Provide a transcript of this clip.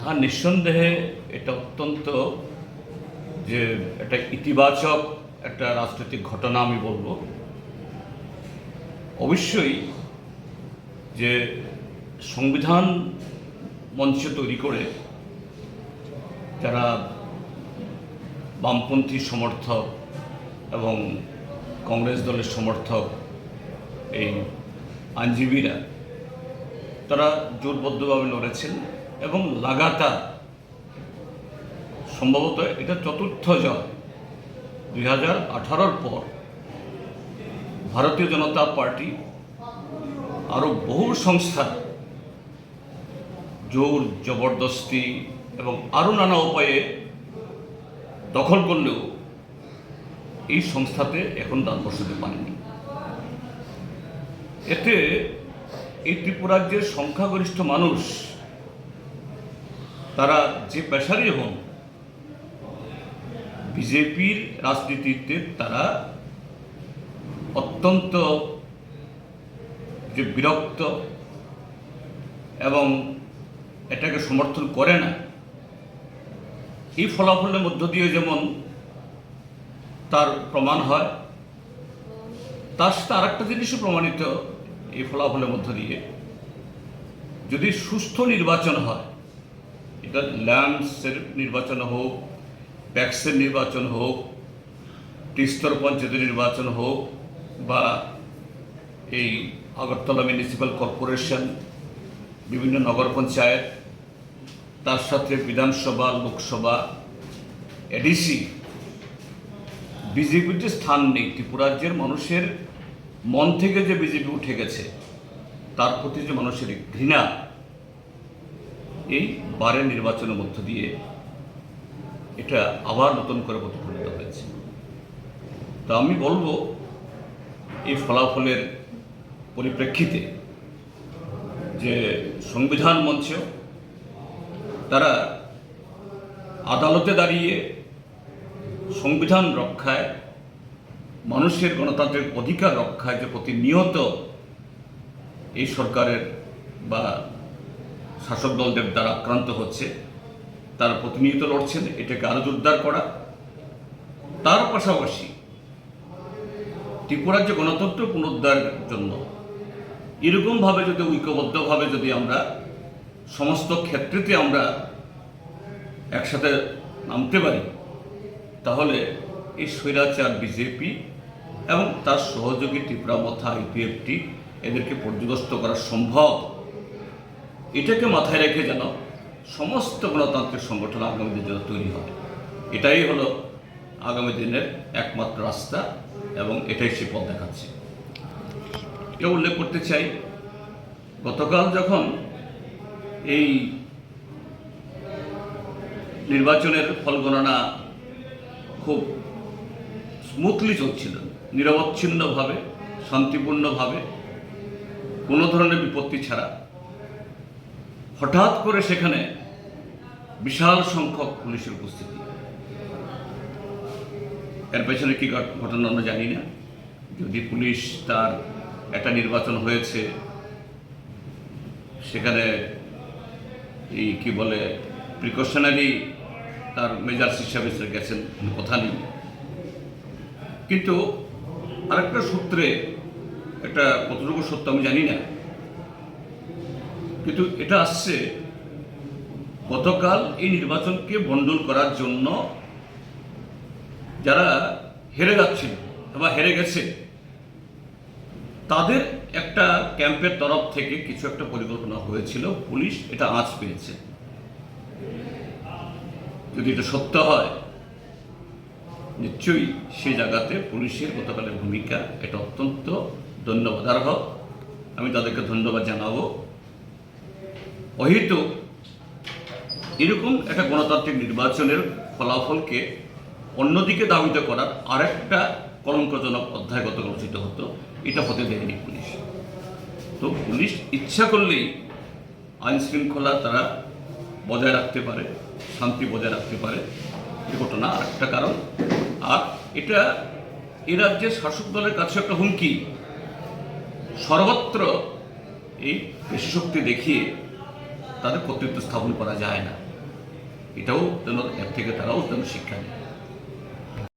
হ্যাঁ, নিঃসন্দেহে এটা অত্যন্ত যে একটা ইতিবাচক একটা রাজনৈতিক ঘটনা আমি বলবো। অবশ্যই যে সংবিধান মঞ্চ তৈরি করে যারা বামপন্থী সমর্থক এবং কংগ্রেস দলের সমর্থক এই আইনজীবীরা তারা জোরবদ্ধভাবে লড়েছেন এবং লাগাতার সম্ভবত এটা চতুর্থ জয় 2018-র পর ভারতীয় জনতা পার্টি আরও বহু সংস্থা জোর জবরদস্তি এবং আরও নানা উপায়ে দখল করলেও এই সংস্থাতে এখন দাঁত বসাতে পারেনি। এতে এই ত্রিপুরাজ্যের সংখ্যাগরিষ্ঠ মানুষ তারা যে পেশারই হন বিজেপির রাজনীতিতে তারা অত্যন্ত যে বিরক্ত এবং এটাকে সমর্থন করে না। এই ফলাফলের মধ্য দিয়ে যেমন তার প্রমাণ হয়, তার সাথে আর একটা জিনিসও প্রমাণিত এই ফলাফলের মধ্য দিয়ে, যদি সুষ্ঠু নির্বাচন হয়, এটা ল্যান্ডসের নির্বাচন হোক, প্যাক্সের নির্বাচন হোক, ত্রিস্তর পঞ্চায়েতের নির্বাচন হোক, বা এই আগরতলা মিউনিসিপ্যাল কর্পোরেশন, বিভিন্ন নগর পঞ্চায়েত, তার সাথে বিধানসভা, লোকসভা, এডিসি, বিজেপির যে স্থান নেই, ত্রিপুরাজ্যের মানুষের মন থেকে যে বিজেপি উঠে গেছে, তার প্রতি যে মানুষের ঘৃণা এই বারের নির্বাচনের মধ্য দিয়ে এটা আবার নতুন করে প্রতিফলিত হয়েছে। তো আমি বলবো এই ফলাফলের পরিপ্রেক্ষিতে যে সংবিধান মঞ্চ তারা আদালতে দাঁড়িয়ে সংবিধান রক্ষায়, মানুষের গণতান্ত্রিক অধিকার রক্ষায় যে প্রতিনিয়ত এই সরকারের বা শাসক দলদের দ্বারা আক্রান্ত হচ্ছে, তারা প্রতিনিয়ত লড়ছেন এটাকে আরো জোরদার করা। তার পাশাপাশি ত্রিপুরার যে গণতন্ত্র পুনরুদ্ধারের জন্য এরকমভাবে যদি ঐক্যবদ্ধভাবে যদি আমরা সমস্ত ক্ষেত্রেতে আমরা একসাথে নামতে পারি, তাহলে এই স্বৈরাচার বিজেপি এবং তার সহযোগী ত্রিপুরা মথা ইউপিএফটি এদেরকে পর্যদস্ত করা সম্ভব। এটাকে মাথায় রেখে যেন সমস্ত গণতান্ত্রিক সংগঠন আগামী দিনের জন্য তৈরি হয়, এটাই হলো আগামী দিনের একমাত্র রাস্তা এবং এটাই সে পথ দেখাচ্ছে। এটা উল্লেখ করতে চাই, গতকাল যখন এই নির্বাচনের ফল গণনা খুব স্মুথলি চলছিল, নিরবচ্ছিন্নভাবে, শান্তিপূর্ণভাবে, কোনো ধরনের বিপত্তি ছাড়া, হঠাৎ করে সেখানে বিশাল সংখ্যক পুলিশের উপস্থিতি। এর পেছনে কি ঘটনা আমরা জানি না। যদি পুলিশ তার একটা নির্বাচন হয়েছে, সেখানে এই কি বলে প্রিকশনারি তার মেজার্স হিসাবে গেছেন, কথা নেই। কিন্তু আরেকটা সূত্রে, একটা কতটুকু সত্য আমি জানি না, কিন্তু এটা আসছে গতকাল এই নির্বাচনকে ভণ্ডুল করার জন্য যারা হেরে যাচ্ছিল বা হেরে গেছে, তাদের একটা ক্যাম্পের তরফ থেকে কিছু একটা পরিকল্পনা হয়েছিল, পুলিশ এটা আঁচ পেয়েছে। যদি এটা সত্য হয়, নিশ্চয়ই সেই জায়গাতে পুলিশের গতকালের ভূমিকা এটা অত্যন্ত ধন্যবাদার্হ। আমি তাদেরকে ধন্যবাদ জানাবো। অহেতুক এরকম একটা গণতান্ত্রিক নির্বাচনের ফলাফলকে অন্যদিকে দাবিত করার আরেকটা কলঙ্কজনক অধ্যায় গতকাল রচিত হতো, এটা হতে দেয়নি পুলিশ। তো পুলিশ ইচ্ছা করলেই আইন শৃঙ্খলা তারা বজায় রাখতে পারে, শান্তি বজায় রাখতে পারে, এ ঘটনা আরেকটা কারণ। আর এটা এ রাজ্যের শাসক দলের কাছে একটা হুমকি, সর্বত্র এই পেশি শক্তি দেখিয়ে তাদের কর্তৃত্ব স্থাপন করা যায় না। এটাও যেন এর থেকে তারাও যেন শিক্ষা নেয়।